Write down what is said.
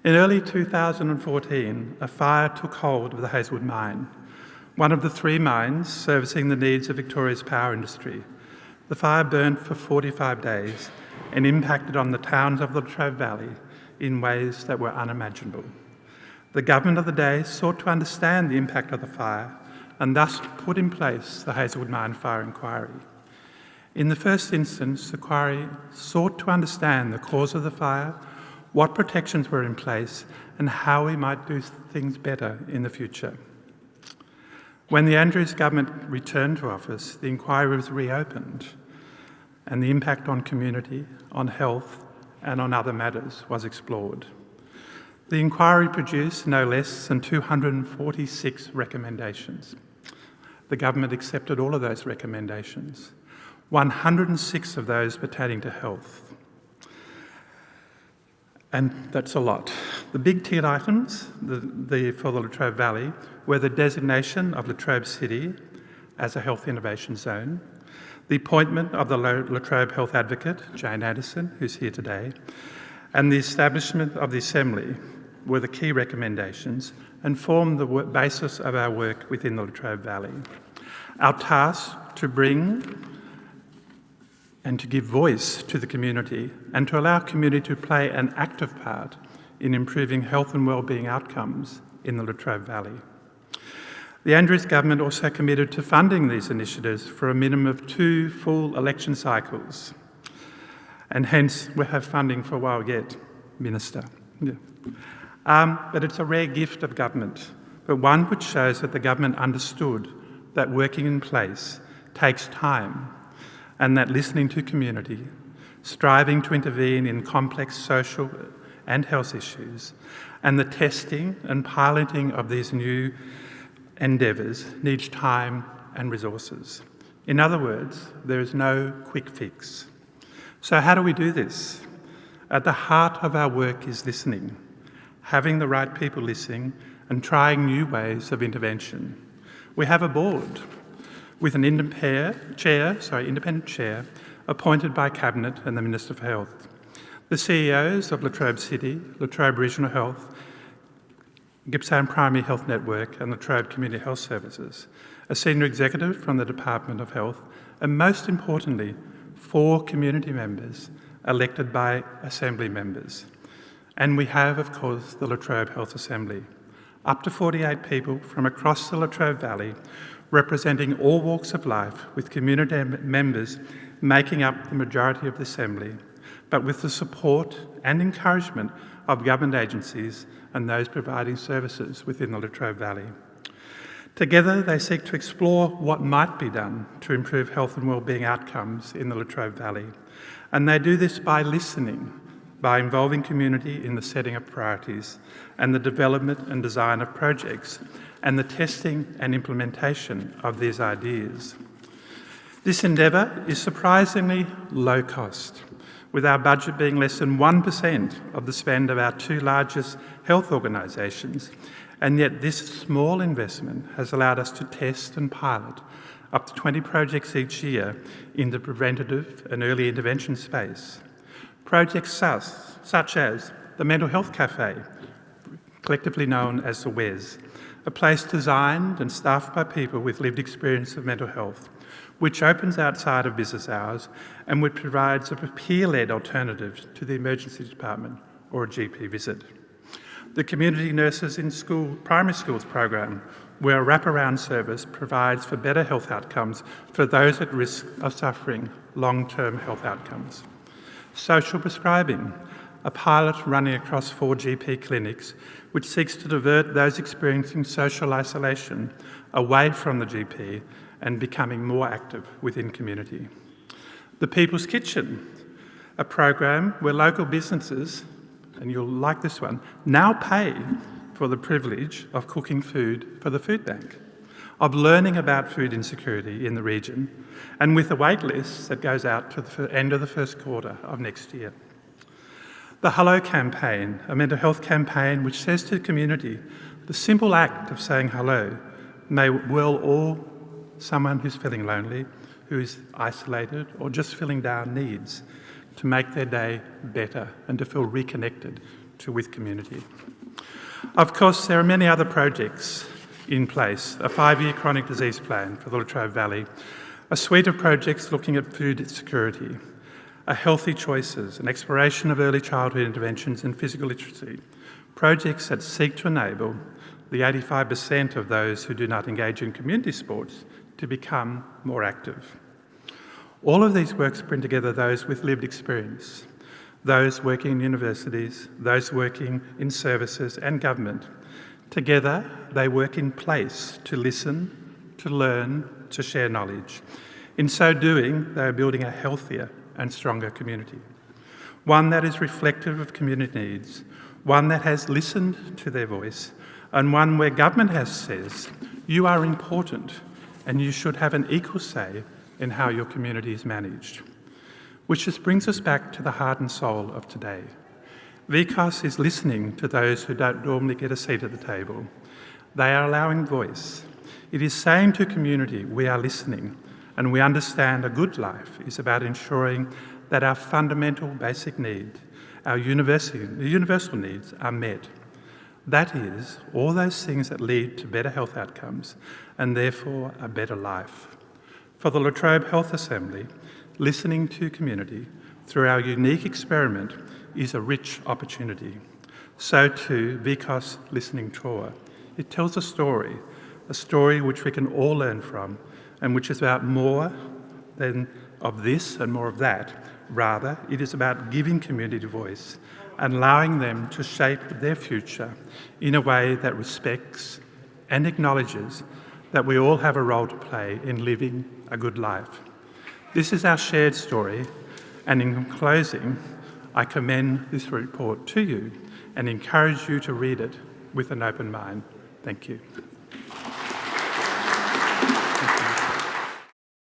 In early 2014, a fire took hold of the Hazelwood mine, one of the 3 mines servicing the needs of Victoria's power industry. The fire burnt for 45 days and impacted on the towns of the Latrobe Valley in ways that were unimaginable. The government of the day sought to understand the impact of the fire and thus put in place the Hazelwood Mine Fire Inquiry. In the first instance, the inquiry sought to understand the cause of the fire, what protections were in place, and how we might do things better in the future. When the Andrews government returned to office, the inquiry was reopened, and the impact on community, on health, and on other matters was explored. The inquiry produced no less than 246 recommendations. The government accepted all of those recommendations, 106 of those pertaining to health. And that's a lot. The big ticket items for the Latrobe Valley were the designation of Latrobe City as a health innovation zone, the appointment of the Latrobe Health Advocate, Jane Anderson, who's here today, and the establishment of the Assembly were the key recommendations and formed the basis of our work within the Latrobe Valley. Our task to bring and to give voice to the community and to allow community to play an active part in improving health and wellbeing outcomes in the Latrobe Valley. The Andrews government also committed to funding these initiatives for a minimum of 2 full election cycles, and hence we have funding for a while yet, Minister. Yeah. But it's a rare gift of government, but one which shows that the government understood that working in place takes time, and that listening to community, striving to intervene in complex social and health issues, and the testing and piloting of these new endeavours needs time and resources. In other words, there is no quick fix. So how do we do this? At the heart of our work is listening, having the right people listening and trying new ways of intervention. We have a board with an independent chair appointed by Cabinet and the Minister for Health. The CEOs of Latrobe City, Latrobe Regional Health, Gippsland Primary Health Network and Latrobe Community Health Services, a senior executive from the Department of Health, and most importantly, 4 community members elected by Assembly members. And we have, of course, the Latrobe Health Assembly. Up to 48 people from across the Latrobe Valley representing all walks of life, with community members making up the majority of the Assembly, but with the support and encouragement of government agencies and those providing services within the Latrobe Valley. Together, they seek to explore what might be done to improve health and wellbeing outcomes in the Latrobe Valley. And they do this by listening, by involving community in the setting of priorities and the development and design of projects and the testing and implementation of these ideas. This endeavour is surprisingly low cost, with our budget being less than 1% of the spend of our 2 largest health organisations, and yet this small investment has allowed us to test and pilot up to 20 projects each year in the preventative and early intervention space. Projects such as the Mental Health Cafe, collectively known as the WES, a place designed and staffed by people with lived experience of mental health, which opens outside of business hours and which provides a peer-led alternative to the emergency department or a GP visit. The Community Nurses in Primary Schools program, where a wraparound service provides for better health outcomes for those at risk of suffering long-term health outcomes. Social prescribing, a pilot running across 4 GP clinics which seeks to divert those experiencing social isolation away from the GP and becoming more active within community. The People's Kitchen, a program where local businesses, and you'll like this one, now pay for the privilege of cooking food for the food bank, of learning about food insecurity in the region, and with a wait list that goes out to the end of the first quarter of next year. The Hello campaign, a mental health campaign which says to the community, the simple act of saying hello may well all someone who's feeling lonely, who is isolated or just feeling down needs to make their day better and to feel reconnected to with community. Of course, there are many other projects in place, a 5-year chronic disease plan for the Latrobe Valley, a suite of projects looking at food security, a healthy choices, an exploration of early childhood interventions and physical literacy, projects that seek to enable the 85% of those who do not engage in community sports to become more active. All of these works bring together those with lived experience, those working in universities, those working in services and government. Together, they work in place to listen, to learn, to share knowledge. In so doing, they are building a healthier and stronger community, one that is reflective of community needs, one that has listened to their voice, and one where government says, you are important and you should have an equal say in how your community is managed. Which just brings us back to the heart and soul of today. VCAS is listening to those who don't normally get a seat at the table. They are allowing voice. It is saying to community, we are listening and we understand a good life is about ensuring that our fundamental basic need, our universal needs are met. That is, all those things that lead to better health outcomes and therefore a better life. For the Latrobe Health Assembly, listening to community through our unique experiment is a rich opportunity. So too, VCAS Listening Tour. It tells a story which we can all learn from and which is about more than of this and more of that. Rather, it is about giving community voice and allowing them to shape their future in a way that respects and acknowledges that we all have a role to play in living a good life. This is our shared story, and in closing, I commend this report to you and encourage you to read it with an open mind. Thank you.